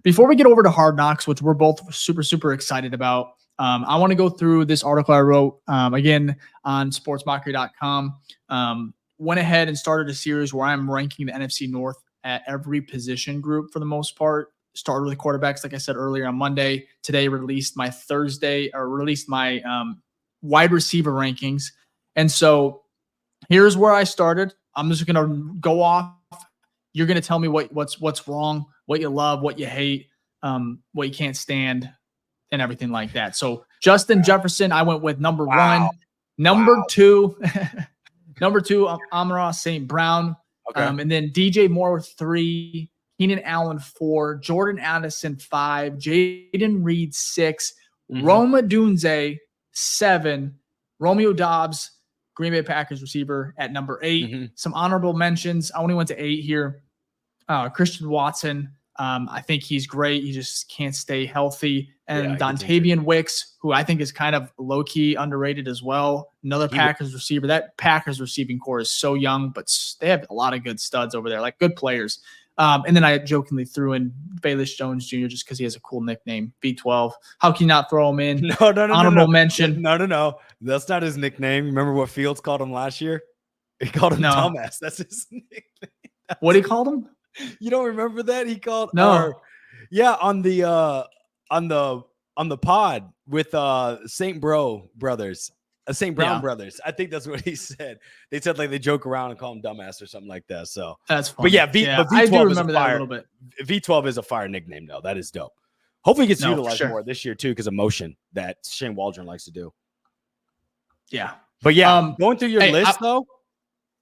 before we get over to Hard Knocks, which we're both super, super excited about, I want to go through this article I wrote, again, on sportsmockery.com. Went ahead and started a series where I'm ranking the NFC North at every position group for the most part. Started with quarterbacks, like I said earlier, on Monday. Today released my wide receiver rankings. And so here's where I started. I'm just going to go off. You're going to tell me what's wrong, what you love, what you hate, what you can't stand, and everything like that. So Justin Jefferson, I went with number one. Number two, Amon-Ra St. Brown. Okay. And then DJ Moore 3, Keenan Allen 4, Jordan Addison 5, Jaden Reed 6, Rome Odunze 7, Romeo Doubs, Green Bay Packers receiver at number 8. Some honorable mentions. I only went to 8 here. Christian Watson. I think he's great. He just can't stay healthy. And Dontavian Wicks, who I think is kind of low-key underrated as well. Another Packers receiver. That Packers receiving core is so young, but they have a lot of good studs over there, like good players. And then I jokingly threw in Bayless Jones Jr. just because he has a cool nickname, B12. How can you not throw him in? No. Honorable mention. No. That's not his nickname. Remember what Fields called him last year? He called him dumbass. That's his nickname. What he called him? You don't remember that? He called on the pod with St. Brown brothers. I think that's what he said. They said like they joke around and call him dumbass or something like that. So that's funny. But V12 I do is remember that a little bit. V12 is a fire nickname though. That is dope. Hopefully he gets utilized more this year too because of motion that Shane Waldron likes to do. Yeah. But going through your list though.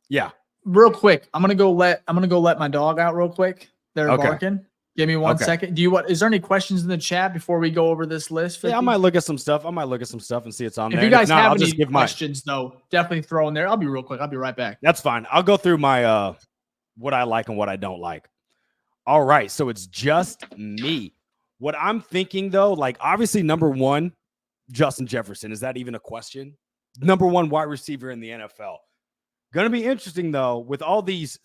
Yeah. Real quick, I'm gonna go let my dog out real quick. They're barking. Give me 1 second. Is there any questions in the chat before we go over this list? 50? Yeah, I might look at some stuff. And see it's on there. If you guys have any questions, though, definitely throw in there. I'll be real quick. I'll be right back. That's fine. I'll go through my what I like and what I don't like. All right, so it's just me. What I'm thinking though, like obviously number 1, Justin Jefferson. Is that even a question? Number 1 wide receiver in the NFL. Going to be interesting, though, with all these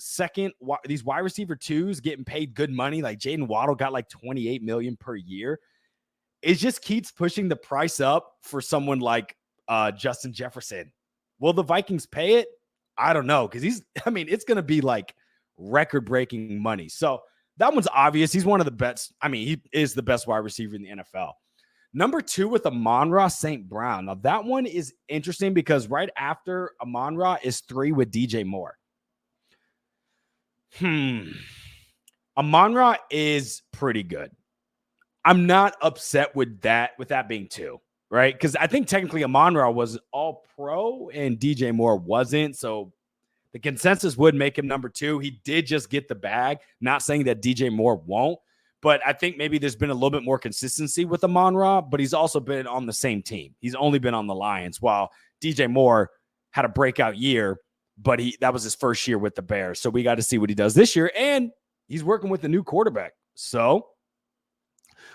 wide receiver 2s getting paid good money, like Jaden Waddle got like $28 million per year. It just keeps pushing the price up for someone like Justin Jefferson. Will the Vikings pay it? I don't know, because it's going to be like record-breaking money. So that one's obvious. He's one of the best. He is the best wide receiver in the NFL. Number 2 with Amon-Ra St. Brown. Now, that one is interesting because right after Amon-Ra is 3 with DJ Moore. Amon-Ra is pretty good. I'm not upset with that being 2, right? Because I think technically Amon-Ra was all pro and DJ Moore wasn't. So the consensus would make him number 2. He did just get the bag. Not saying that DJ Moore won't. But I think maybe there's been a little bit more consistency with Amon-Ra, but he's also been on the same team. He's only been on the Lions, while DJ Moore had a breakout year, but that was his first year with the Bears. So we got to see what he does this year, and he's working with a new quarterback. So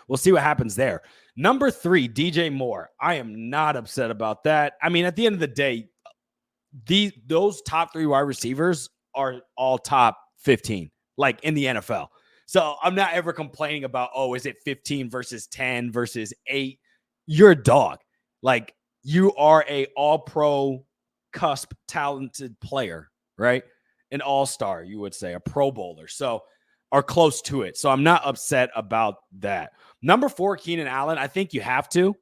we'll see what happens there. Number 3, DJ Moore. I am not upset about that. At the end of the day, those top 3 wide receivers are all top 15, like in the NFL. So I'm not ever complaining about, is it 15 versus 10 versus 8? You're a dog. Like, you are a all-pro cusp talented player, right? An all-star, you would say, a pro bowler. So, are close to it. So I'm not upset about that. Number 4, Keenan Allen. I think you have to.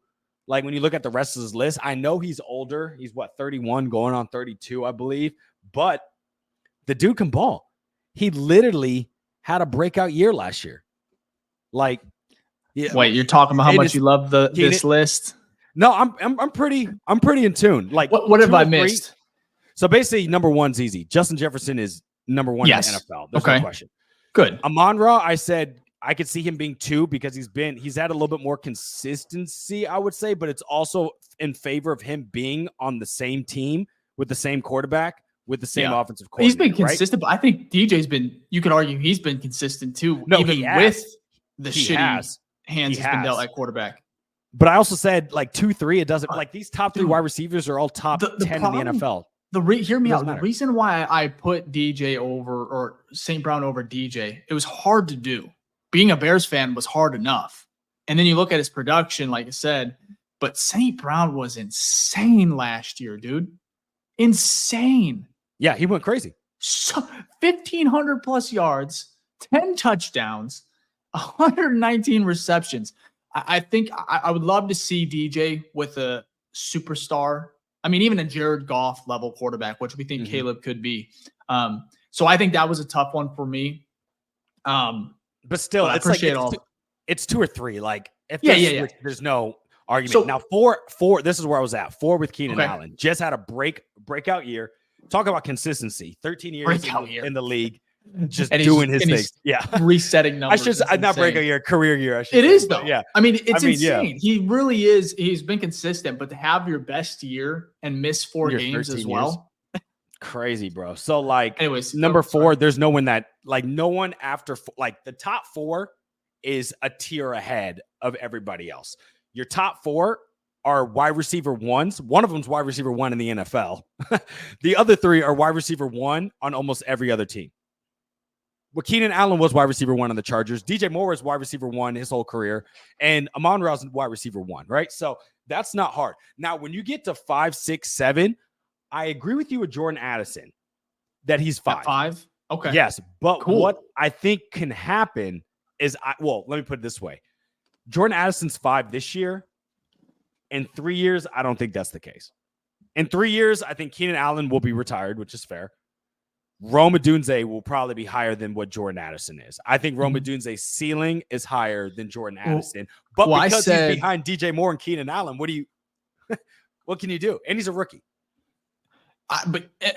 Like, when you look at the rest of his list, I know he's older. He's 31 going on 32, I believe. But the dude can ball. He literally had a breakout year last year. Like, wait, you're talking about how much you love this list? No, I'm pretty in tune. Like, what have I missed? So basically, number 1's easy. Justin Jefferson is number 1 in the NFL. There's no question. Good. Amon-Ra, I said I could see him being 2 because he's had a little bit more consistency, I would say, but it's also in favor of him being on the same team with the same quarterback. With the same offensive coordinator. He's been consistent, but I think DJ's you could argue he's been consistent too, even with the shitty hands he's been dealt at quarterback. But I also said like 2, 3, it doesn't like these top 3 wide receivers are all top 10 in the NFL. Hear me out. The reason why I put DJ over or St. Brown over DJ, it was hard to do. being a Bears fan was hard enough. And then you look at his production, like I said, but St. Brown was insane last year, dude. Insane. Yeah, he went crazy. So 1,500 plus yards, 10 touchdowns, 119 receptions. I think I would love to see DJ with a superstar. I mean, even a Jared Goff level quarterback, which we think Caleb could be. So I think that was a tough one for me. But still, I appreciate all. It's 2 or 3. Like, if there's no argument. So, now, four. This is where I was at. 4 with Keenan Allen. Just had a breakout year. Talk about consistency. 13 years in the league. Just doing his thing. Yeah. Resetting numbers. Not breakout year, career year. It is, though. Yeah. I mean, it's insane. Yeah. He really is. He's been consistent, but to have your best year and miss 4 games as well. Crazy, bro. So, like, anyways, number 4, there's no one after, like, the top 4 is a tier ahead of everybody else. Your top 4 are wide receiver 1s. One of them's wide receiver 1 in the NFL. The other 3 are wide receiver 1 on almost every other team. Well, Keenan Allen was wide receiver 1 on the Chargers. DJ Moore was wide receiver 1 his whole career. And Amon-Ra's wide receiver 1, right? So that's not hard. Now, when you get to 5, 6, 7, I agree with you with Jordan Addison that he's 5. 5? Okay. Yes. But what I think can happen is, let me put it this way. Jordan Addison's 5 this year. In 3 years, I don't think that's the case. In 3 years, I think Keenan Allen will be retired, which is fair. Rome Odunze will probably be higher than what Jordan Addison is. I think Rome Odunze's ceiling is higher than Jordan Addison. But because he's behind DJ Moore and Keenan Allen, what can you do? And he's a rookie.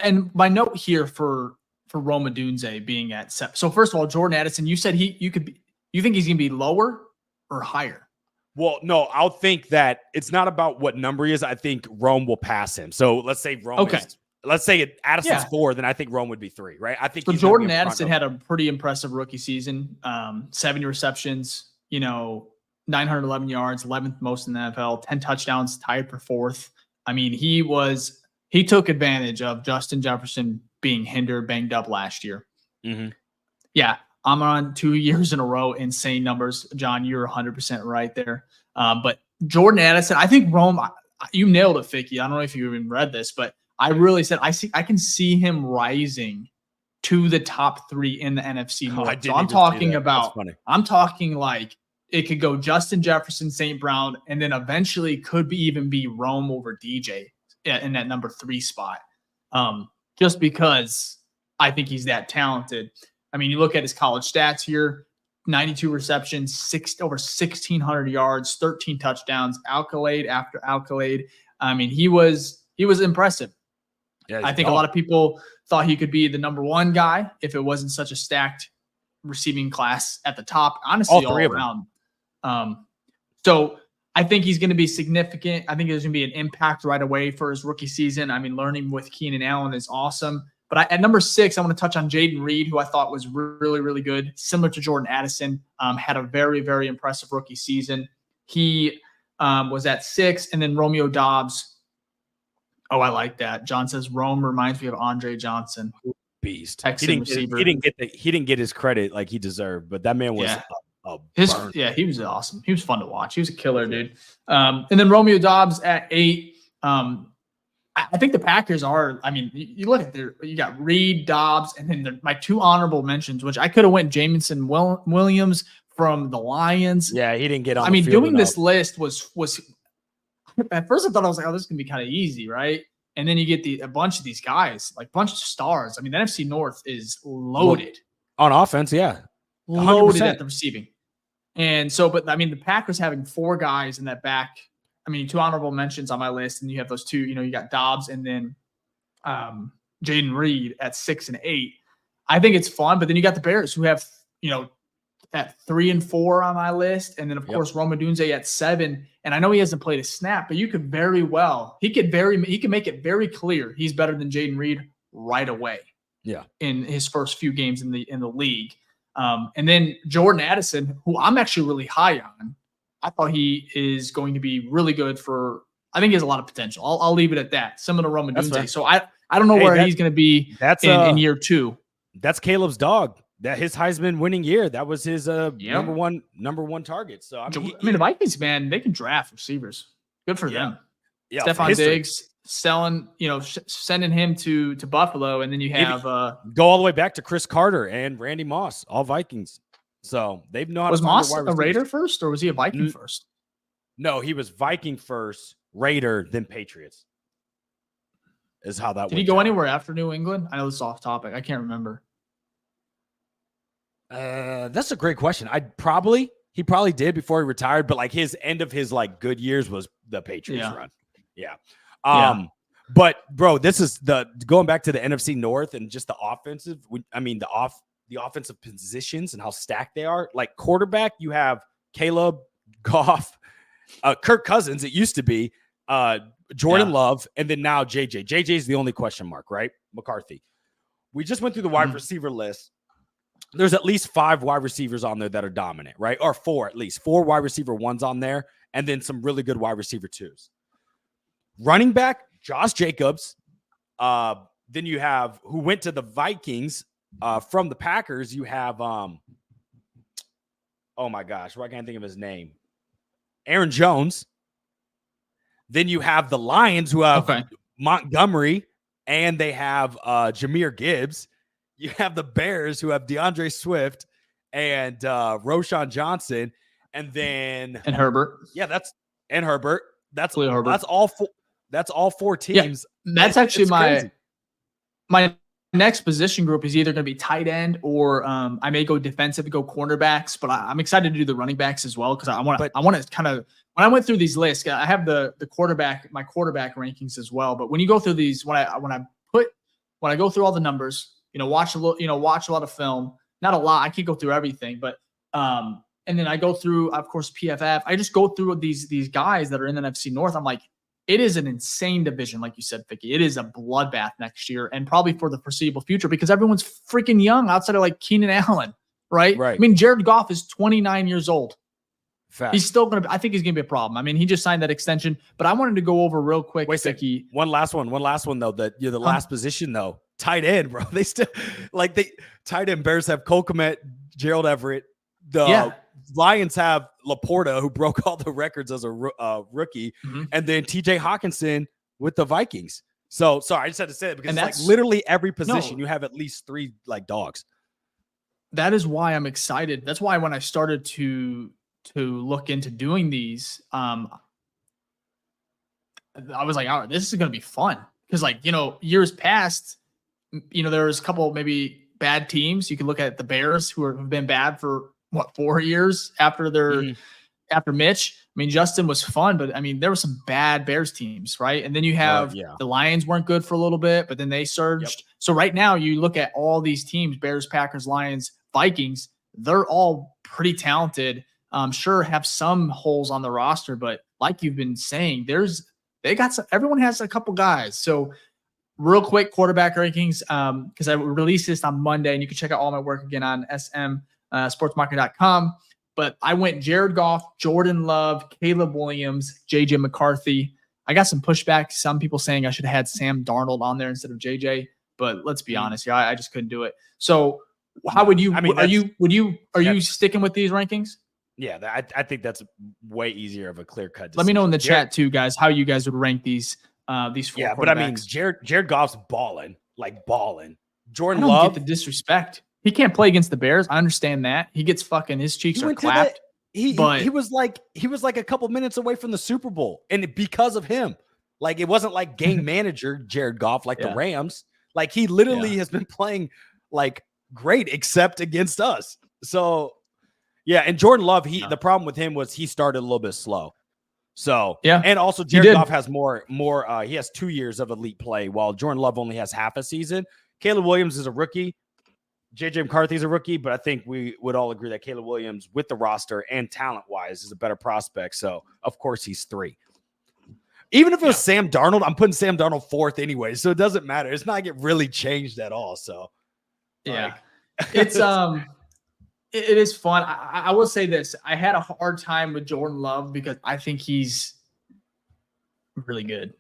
And my note here for Rome Odunze being at 7. So first of all, Jordan Addison, you said you think he's going to be lower or higher? Well, no, I'll think that it's not about what number he is. I think Rome will pass him. So let's say Rome let's say Addison's 4, then I think Rome would be 3, right? I think Jordan Addison had a pretty impressive rookie season. 70 receptions, 911 yards, 11th most in the NFL, 10 touchdowns, tied for 4th. I mean, he took advantage of Justin Jefferson being hindered, banged up last year. Mm-hmm. Yeah, I'm on 2 years in a row, insane numbers. John, you're 100% right there. But Jordan Addison, I think Rome, you nailed it, Ficky. I don't know if you even read this, but I really said I can see him rising to the top 3 in the NFC North. So I'm talking like it could go Justin Jefferson, St. Brown, and then eventually could even be Rome over DJ in that number 3 spot. Just because I think he's that talented. I mean, you look at his college stats here, 92 receptions, over 1,600 yards, 13 touchdowns, accolade after accolade. I mean, he was impressive. Yeah, I think a lot of people thought he could be the number 1 guy if it wasn't such a stacked receiving class at the top. Honestly, all around. So I think he's going to be significant. I think there's going to be an impact right away for his rookie season. I mean, learning with Keenan Allen is awesome. But at number 6, I want to touch on Jaden Reed, who I thought was really, really good. Similar to Jordan Addison, had a very, very impressive rookie season. He was at 6, and then Romeo Doubs. Oh, I like that. John says Rome reminds me of Andre Johnson. Beast. He didn't get his credit like he deserved, but that man was he was awesome. He was fun to watch. He was a killer, dude. And then Romeo Doubs at 8. I think the Packers are. I mean, you look at you got Reed, Doubs, and then my 2 honorable mentions, which I could have went Jamison Williams from the Lions. Yeah, he didn't get on. I mean, doing this list was. At first, I thought this is gonna be kind of easy, right? And then you get a bunch of these guys, like bunch of stars. I mean, the NFC North is loaded on offense. Yeah, 100%. Loaded at the receiving. And so, but I mean, the Packers having 4 guys in that back. I mean, 2 honorable mentions on my list, and you have those 2. You got Doubs and then Jaden Reed at 6 and 8. I think it's fun, but then you got the Bears who have at 3 and 4 on my list, and then of course Rome Odunze at 7. And I know he hasn't played a snap, but you could he can make it very clear he's better than Jaden Reed right away. Yeah, in his first few games in the league. And then Jordan Addison, who I'm actually really high on. I thought he is going to be really good I think he has a lot of potential. I'll leave it at that. Similar to Rome Odunze. So I don't know where he's going to be in year 2. That's Caleb's dog. that his Heisman winning year, that was his number one target. So I mean, the Vikings, man, they can draft receivers. Good for them. Yeah, Stephon Diggs sending him to Buffalo, and then you have go all the way back to Chris Carter and Randy Moss, all Vikings. So they've known how to find Moss wide a Raider first, or was he a Viking first? No, he was Viking first, Raider, then Patriots. Is how that. Did he go anywhere after New England? I know this is off topic. I can't remember. That's a great question. He probably did before he retired, but like his end of his like good years was the Patriots run. Yeah. But bro, this is going back to the NFC North and just the offensive. The offensive positions and how stacked they are. Like quarterback, you have Caleb, Goff, Kirk Cousins. It used to be Jordan Love, and then now JJ. JJ is the only question mark, right? McCarthy. We just went through the wide receiver list. There's at least 5 wide receivers on there that are dominant, right? Or 4 at least. 4 wide receiver 1s on there, and then some really good wide receiver 2s. Running back, Josh Jacobs. Then you have who went to the Vikings from the Packers. You have oh my gosh, why can't I think of his name? Aaron Jones. Then you have the Lions who have Montgomery, and they have Jahmyr Gibbs. You have the Bears who have DeAndre Swift and Roschon Johnson, and Herbert. Yeah, that's Herbert. That's Herbert. That's all 4 teams. Yeah, that's actually my next position group is either going to be tight end or I may go defensive, go cornerbacks. But I'm excited to do the running backs as well because I want to kind of. When I went through these lists, I have my quarterback rankings as well. But when you go through these, when I go through all the numbers. Watch a lot of film. Not a lot. I can't go through everything, but and then I go through, of course, PFF. I just go through these guys that are in the NFC North. I'm like, it is an insane division, like you said, Vicky. It is a bloodbath next year, and probably for the foreseeable future because everyone's freaking young outside of like Keenan Allen, right? Right. I mean, Jared Goff is 29 years old. Fact. He's still I think he's gonna be a problem. I mean, he just signed that extension, but I wanted to go over real quick. Wait, Vicky. One last one though. The last position though. Tight end, bro. They still tight end Bears have Cole Kmet, Gerald Everett. The Lions have Laporta, who broke all the records as a rookie, and then TJ Hawkinson with the Vikings. So sorry, I just had to say it because it's like literally every position you have at least 3 like dogs. That is why I'm excited. That's why when I started to look into doing these, I was like, oh, this is gonna be fun because years past. There was a couple maybe bad teams. You can look at the Bears who have been bad for 4 years after after Mitch. I mean, Justin was fun, but I mean, there were some bad Bears teams, right? And then you have the Lions weren't good for a little bit, but then they surged. Yep. So right now you look at all these teams, Bears, Packers, Lions, Vikings, they're all pretty talented. Sure have some holes on the roster, but like you've been saying, everyone has a couple guys. So real quick, quarterback rankings, because I released this on Monday, and you can check out all my work again on smsportsmarket.com. But I went Jared Goff, Jordan Love, Caleb Williams, JJ McCarthy. I got some pushback. Some people saying I should have had Sam Darnold on there instead of JJ. But let's be honest, I just couldn't do it. So how would you? I mean, are you sticking with these rankings? Yeah, I think that's way easier of a clear cut decision. Let me know in the chat too, guys, how you guys would rank these 4. Yeah, but I mean, Jared Goff's balling. Jordan I don't Love, get the disrespect. He can't play against the Bears. I understand that. He gets fucking his cheeks are clapped. He was like a couple minutes away from the Super Bowl, and because of him, like it wasn't like game manager Jared Goff like the Rams. Like he literally has been playing like great except against us. So yeah, and Jordan Love, the problem with him was he started a little bit slow. So and also Jared Goff has more. He has 2 years of elite play, while Jordan Love only has half a season. Caleb Williams is a rookie. JJ McCarthy is a rookie, but I think we would all agree that Caleb Williams, with the roster and talent-wise, is a better prospect. So, of course, he's 3. Even if it was Sam Darnold, I'm putting Sam Darnold 4th anyway, so it doesn't matter. It's not like it really changed at all. So, it's it is fun. I will say this: I had a hard time with Jordan Love because I think he's really good.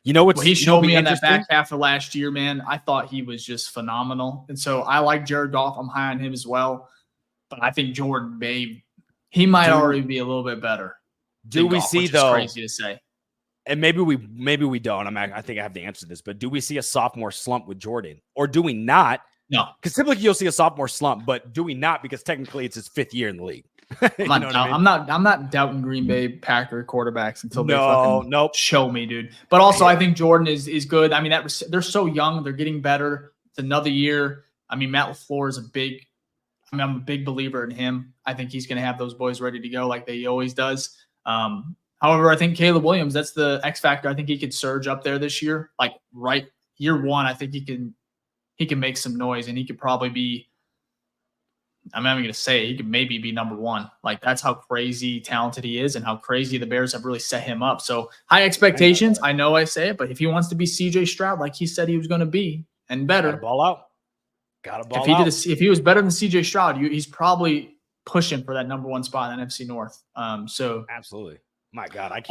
You know what's What he showed me in that interesting? back half of last year, man, I thought he was just phenomenal. And so I like Jared Goff. I'm high on him as well. But I think Jordan he might already be a little bit better. Do we Goff, see which is though? crazy to say. And maybe we don't. I think I have to answer this, but do we see a sophomore slump with Jordan, or do we not? No, because typically you'll see a sophomore slump, but do we not? Because technically it's his 5th year in the league. I'm not doubting Green Bay Packer quarterbacks until they show me, dude. But also, I think Jordan is good. I mean, they're so young, they're getting better. It's another year. I mean, Matt LaFleur is I'm a big believer in him. I think he's going to have those boys ready to go like he always does. However, I think Caleb Williams, that's the X factor. I think he could surge up there this year. Like right year one, I think he can make some noise, and he could probably be, I'm not even going to say it, he could maybe be number 1. Like that's how crazy talented he is and how crazy the Bears have really set him up. So high expectations. I know I say it, but if he wants to be CJ Stroud, like he said he was going to be and better, gotta ball out. If he was better than CJ Stroud, he's probably pushing for that number 1 spot in NFC North. So absolutely. My God, I can't.